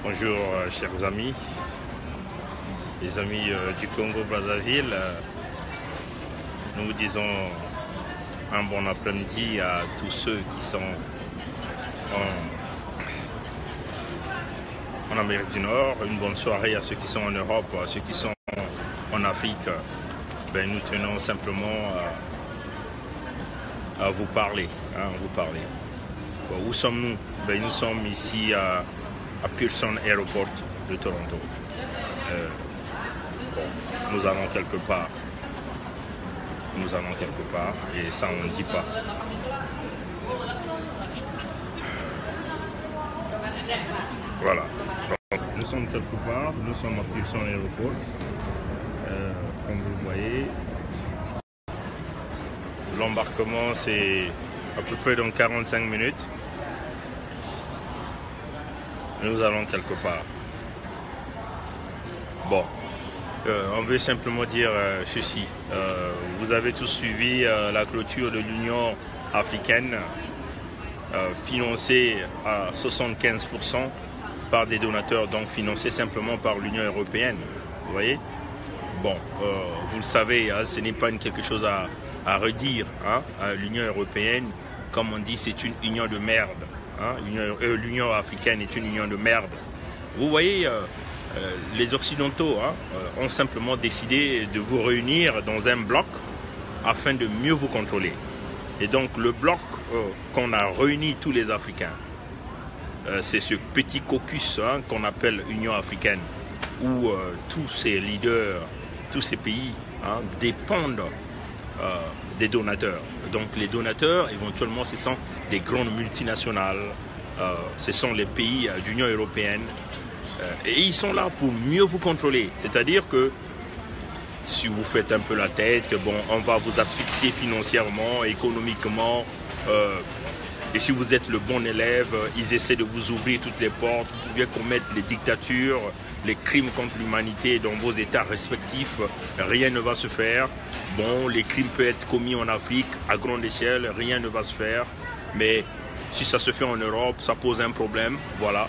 Bonjour chers amis, les amis du Congo-Brazzaville. Nous vous disons un bon après-midi à tous ceux qui sont en Amérique du Nord, une bonne soirée à ceux qui sont en Europe, à ceux qui sont en Afrique. Nous tenons simplement à vous parler. Où sommes-nous? Nous sommes ici à Pearson Airport de Toronto. Nous allons quelque part. Et ça on ne dit pas. Voilà. Donc, nous sommes quelque part. Nous sommes à Pearson Airport. Comme vous voyez, l'embarquement c'est à peu près dans 45 minutes. Nous allons quelque part. On veut simplement dire ceci. Vous avez tous suivi la clôture de l'Union africaine, financée à 75% par des donateurs, donc financée simplement par l'Union européenne. Vous voyez? Vous le savez, ce n'est pas quelque chose à redire. L'Union européenne, comme on dit, c'est une union de merde. L'Union africaine est une union de merde. Vous voyez, les Occidentaux ont simplement décidé de vous réunir dans un bloc afin de mieux vous contrôler. Et donc le bloc qu'on a réuni tous les Africains, c'est ce petit caucus qu'on appelle Union africaine, où tous ces leaders, tous ces pays dépendent des donateurs. Donc les donateurs, éventuellement, ce sont des grandes multinationales, ce sont les pays de l'Union européenne, et ils sont là pour mieux vous contrôler. C'est-à-dire que si vous faites un peu la tête, on va vous asphyxier financièrement, économiquement, et si vous êtes le bon élève, ils essaient de vous ouvrir toutes les portes. Vous pouvez commettre les dictatures, les crimes contre l'humanité dans vos états respectifs, rien ne va se faire. Les crimes peuvent être commis en Afrique à grande échelle, rien ne va se faire. Mais si ça se fait en Europe, ça pose un problème. Voilà.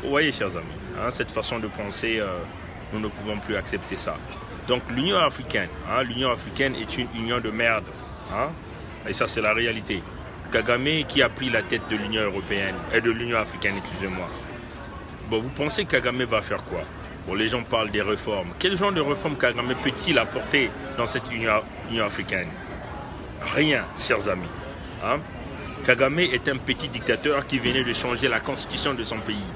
Vous voyez, chers amis, cette façon de penser, nous ne pouvons plus accepter ça. Donc l'Union africaine, est une union de merde. Et ça, c'est la réalité. Kagame qui a pris la tête de l'Union européenne, et de l'Union africaine, excusez-moi. Vous pensez que Kagame va faire quoi? Les gens parlent des réformes. Quel genre de réformes Kagame peut-il apporter dans cette Union africaine? Rien, chers amis. Kagame est un petit dictateur qui venait de changer la constitution de son pays.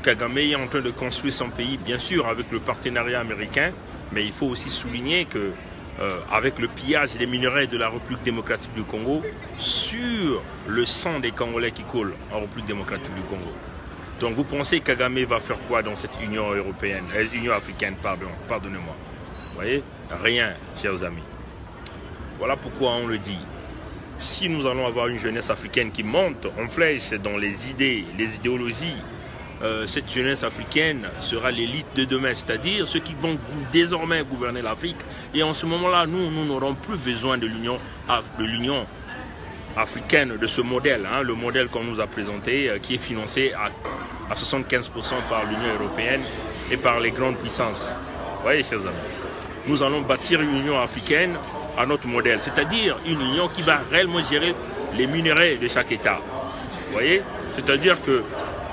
Kagame est en train de construire son pays, bien sûr, avec le partenariat américain, mais il faut aussi souligner que avec le pillage des minerais de la République démocratique du Congo, sur le sang des Congolais qui coule en République démocratique du Congo. Donc vous pensez que Kagame va faire quoi dans cette Union européenne, Union africaine, pardonnez-moi. Vous voyez? Rien, chers amis. Voilà pourquoi on le dit. Si nous allons avoir une jeunesse africaine qui monte en flèche dans les idées, les idéologies, cette jeunesse africaine sera l'élite de demain, c'est-à-dire ceux qui vont désormais gouverner l'Afrique. Et en ce moment-là, nous n'aurons plus besoin de l'Union africaine, de ce modèle, le modèle qu'on nous a présenté, qui est financé à 75% par l'Union européenne et par les grandes puissances. Vous voyez, chers amis, nous allons bâtir une Union africaine à notre modèle, c'est-à-dire une union qui va réellement gérer les minerais de chaque État. Vous voyez, c'est-à-dire que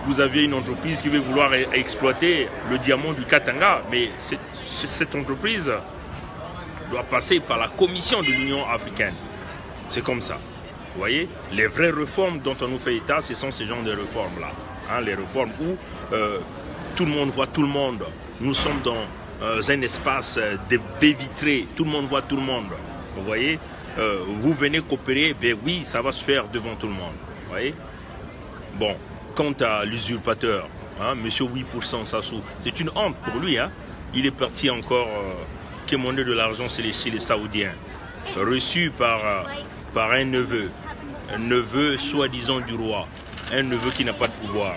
vous avez une entreprise qui veut vouloir exploiter le diamant du Katanga, mais cette entreprise doit passer par la commission de l'Union africaine. C'est comme ça. Vous voyez, les vraies réformes dont on nous fait état, ce sont ces genres de réformes-là. Les réformes où tout le monde voit tout le monde. Nous sommes dans un espace de baies vitrées. Tout le monde voit tout le monde. Vous voyez, vous venez coopérer, oui, ça va se faire devant tout le monde. Vous voyez. Quant à l'usurpateur, monsieur 8% Sassou, c'est une honte pour lui. Il est parti encore quémander de l'argent chez les Saoudiens, reçu par un neveu soi-disant du roi, un neveu qui n'a pas de pouvoir.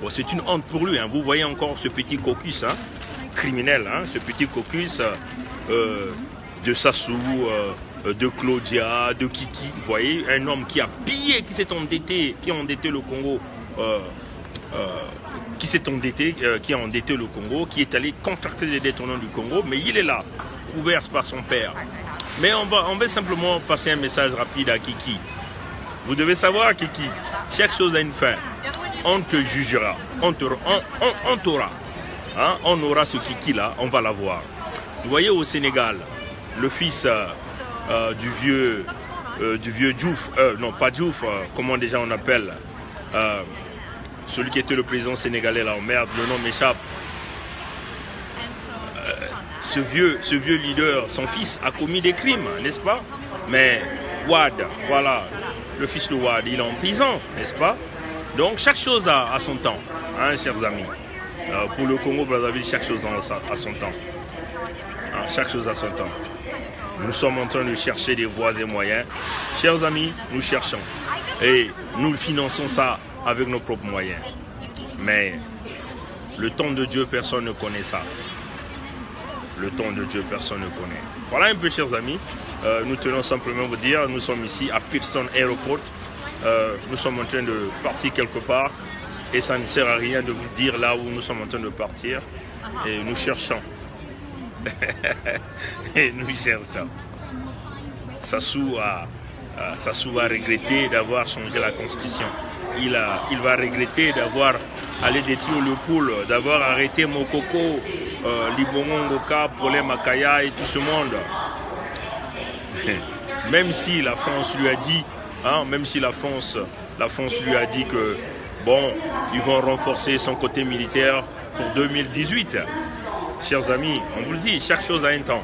C'est une honte pour lui. Vous voyez encore ce petit caucus criminel, ce petit caucus de Sassou, de Claudia, de Kiki. Vous voyez, un homme qui a pillé, qui s'est endetté, qui a endetté le Congo qui s'est endetté, qui a endetté le Congo, qui est allé contracter les dettes au nom du Congo, mais il est là, couvert par son père. Mais on va simplement passer un message rapide à Kiki. Vous devez savoir, Kiki, chaque chose a une fin. On te jugera, on t'aura. Hein? On aura ce Kiki-là, on va l'avoir. Vous voyez au Sénégal, le fils du vieux Diouf, non pas Diouf, comment déjà on appelle, celui qui était le président sénégalais là, oh merde, le nom m'échappe. Ce vieux leader, son fils a commis des crimes, n'est-ce pas? Mais Wad, voilà, le fils de Wad, il est en prison, n'est-ce pas? Donc chaque chose a son temps, hein, chers amis. Pour le Congo-Brazzaville, chaque chose a son temps. Hein, chaque chose a son temps. Nous sommes en train de chercher des voies et moyens. Chers amis, nous cherchons. Et nous finançons ça avec nos propres moyens. Mais le temps de Dieu, personne ne connaît ça. Le temps de Dieu, personne ne connaît. Voilà un peu, chers amis. Nous tenons simplement à vous dire, nous sommes ici à Pearson Airport. Nous sommes en train de partir quelque part. Et ça ne sert à rien de vous dire là où nous sommes en train de partir. Et nous cherchons. Et nous cherchons. Sassou va regretter d'avoir changé la constitution. Il va regretter d'avoir allé détruire le pôle, d'avoir arrêté Mokoko, Libongo Ngoka, Paulin Makaya et tout ce monde. Même si la France lui a dit, hein, même si la France lui a dit que bon, ils vont renforcer son côté militaire pour 2018. Chers amis, on vous le dit, chaque chose a un temps.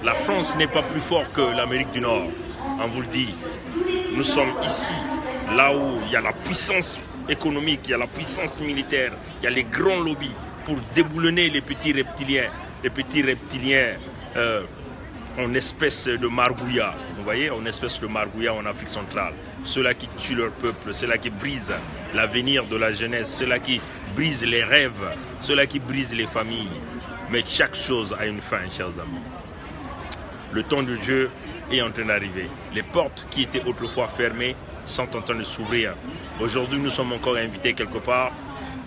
La France n'est pas plus forte que l'Amérique du Nord. On vous le dit. Nous sommes ici, là où il y a la puissance économique, il y a la puissance militaire, il y a les grands lobbies pour déboulonner les petits reptiliens en espèce de margouillat. Vous voyez, en espèce de margouillat en Afrique centrale. Ceux-là qui tuent leur peuple, ceux-là qui brisent l'avenir de la jeunesse, ceux-là qui brisent les rêves, ceux-là qui brisent les familles. Mais chaque chose a une fin, chers amis. Le temps de Dieu est en train d'arriver. Les portes qui étaient autrefois fermées sont en train de s'ouvrir. Aujourd'hui, nous sommes encore invités quelque part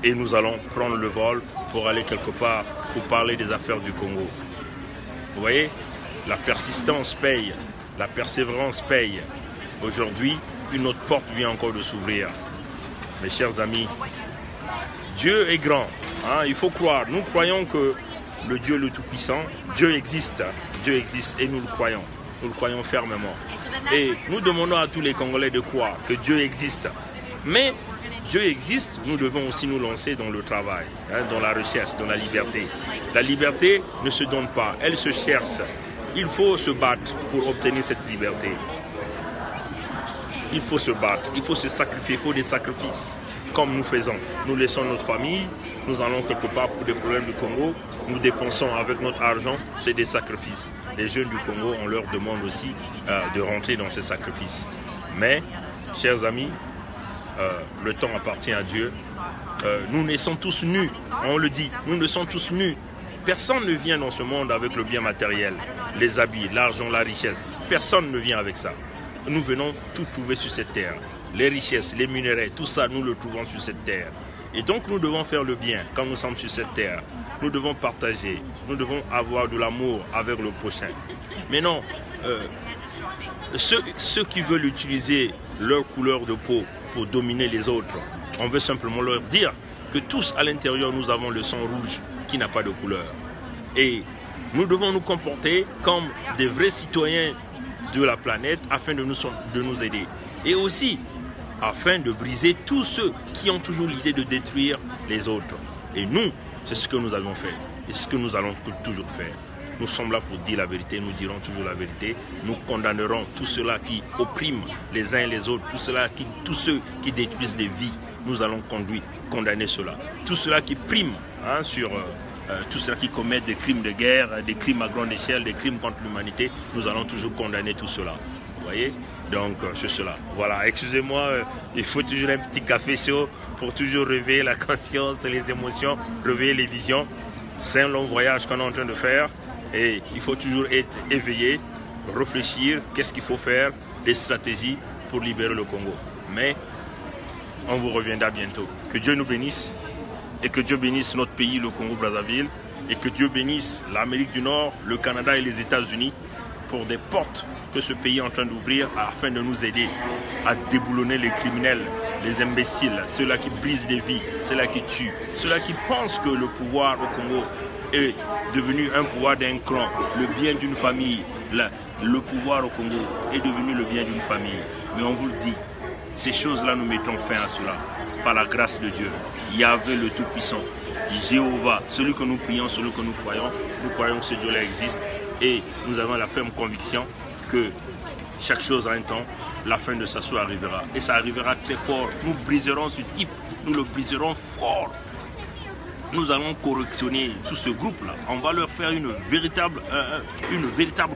et nous allons prendre le vol pour aller quelque part pour parler des affaires du Congo. Vous voyez, la persistance paye, la persévérance paye. Aujourd'hui, une autre porte vient encore de s'ouvrir. Mes chers amis, Dieu est grand. Hein, il faut croire. Nous croyons que le Dieu le Tout-Puissant, Dieu existe et nous le croyons. Nous le croyons fermement. Et nous demandons à tous les Congolais de croire que Dieu existe. Mais Dieu existe, nous devons aussi nous lancer dans le travail, hein, dans la recherche, dans la liberté. La liberté ne se donne pas, elle se cherche. Il faut se battre pour obtenir cette liberté. Il faut se battre, il faut se sacrifier, il faut des sacrifices. Comme nous faisons, nous laissons notre famille, nous allons quelque part pour des problèmes du Congo, nous dépensons avec notre argent, c'est des sacrifices. Les jeunes du Congo, on leur demande aussi de rentrer dans ces sacrifices. Mais, chers amis, le temps appartient à Dieu. Nous naissons tous nus, on le dit, nous naissons tous nus. Personne ne vient dans ce monde avec le bien matériel, les habits, l'argent, la richesse. Personne ne vient avec ça. Nous venons tout trouver sur cette terre. Les richesses, les minerais, tout ça, nous le trouvons sur cette terre. Et donc nous devons faire le bien quand nous sommes sur cette terre. Nous devons partager, nous devons avoir de l'amour avec le prochain. Mais non, ceux qui veulent utiliser leur couleur de peau pour dominer les autres, on veut simplement leur dire que tous à l'intérieur nous avons le sang rouge qui n'a pas de couleur. Et nous devons nous comporter comme des vrais citoyens de la planète afin de nous aider. Et aussi afin de briser tous ceux qui ont toujours l'idée de détruire les autres. Et nous, c'est ce que nous allons faire. Et ce que nous allons toujours faire. Nous sommes là pour dire la vérité, nous dirons toujours la vérité. Nous condamnerons tous ceux-là qui oppriment les uns et les autres, tous ceux qui détruisent les vies. Nous allons condamner cela. Tous ceux-là qui priment hein, sur tous ceux-là qui commettent des crimes de guerre, des crimes à grande échelle, des crimes contre l'humanité, nous allons toujours condamner tout cela. Vous voyez? Donc, c'est cela. Voilà, excusez-moi, il faut toujours un petit café chaud pour toujours réveiller la conscience, les émotions, réveiller les visions. C'est un long voyage qu'on est en train de faire et il faut toujours être éveillé, réfléchir, qu'est-ce qu'il faut faire, des stratégies pour libérer le Congo. Mais On vous reviendra bientôt. Que Dieu nous bénisse et que Dieu bénisse notre pays, le Congo-Brazzaville, et que Dieu bénisse l'Amérique du Nord, le Canada et les États-Unis pour des portes que ce pays est en train d'ouvrir afin de nous aider à déboulonner les criminels, les imbéciles, ceux-là qui brisent des vies, ceux-là qui tuent, ceux-là qui pensent que le pouvoir au Congo est devenu un pouvoir d'un clan, le bien d'une famille. Le pouvoir au Congo est devenu le bien d'une famille. Mais on vous le dit, ces choses-là, nous mettons fin à cela par la grâce de Dieu. Yahvé le Tout-Puissant, Jéhovah, celui que nous prions, celui que nous croyons que ce Dieu-là existe et nous avons la ferme conviction que chaque chose a un temps, la fin de Sassou arrivera et ça arrivera très fort. Nous briserons ce type, nous le briserons fort. Nous allons correctionner tout ce groupe-là. On va leur faire une véritable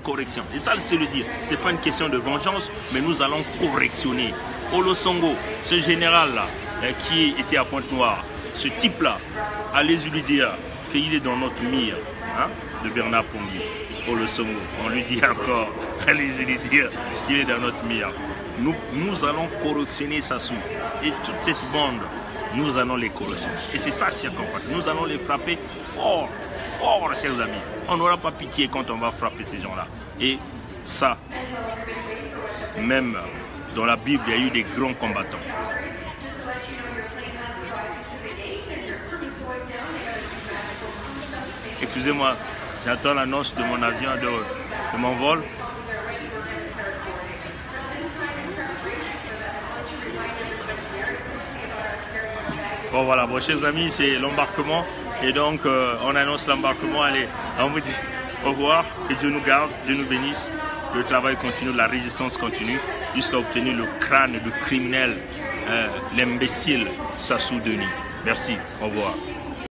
correction. Et ça, c'est le dire. Ce n'est pas une question de vengeance, mais nous allons correctionner. Olo Songo, ce général-là, qui était à Pointe-Noire, ce type-là, allez-y lui dire qu'il est dans notre mire, hein, de Bernard Ponguy. Olo Songo, on lui dit encore, allez-y lui dire qu'il est dans notre mire. Nous allons correctionner Sassou. Et toute cette bande, nous allons les correctionner. Et c'est ça, chers compatriotes. Nous allons les frapper fort, fort, chers amis. On n'aura pas pitié quand on va frapper ces gens-là. Et ça, même dans la Bible, il y a eu des grands combattants. Excusez-moi, j'attends l'annonce de mon avion, de mon vol. Bon voilà, bon chers amis, c'est l'embarquement et donc on annonce l'embarquement. Allez, on vous dit au revoir, que Dieu nous garde, Dieu nous bénisse. Le travail continue, la résistance continue jusqu'à obtenir le crâne du criminel, l'imbécile Sassou Denis. Merci, au revoir.